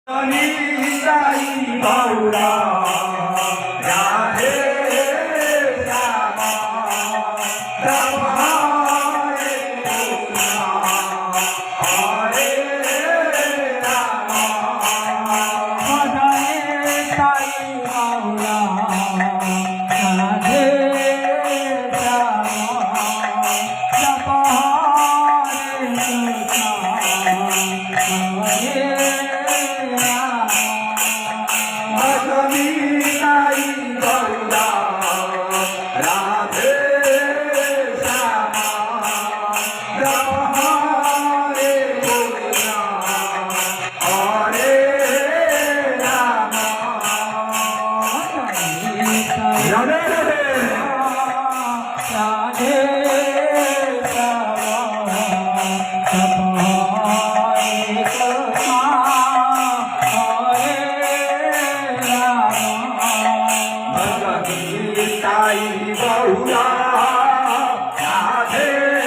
নিতাই গৌরা রাধে রাম রাম হরে হরে রাম ভজনে তাই গৌরা রাধে রাম জপ হরে নিতাই গৌরা রাধে রাম রাম হরে হরে রাম রাধে রাধে রাম জপ হরে নিতাই গৌরা রাধে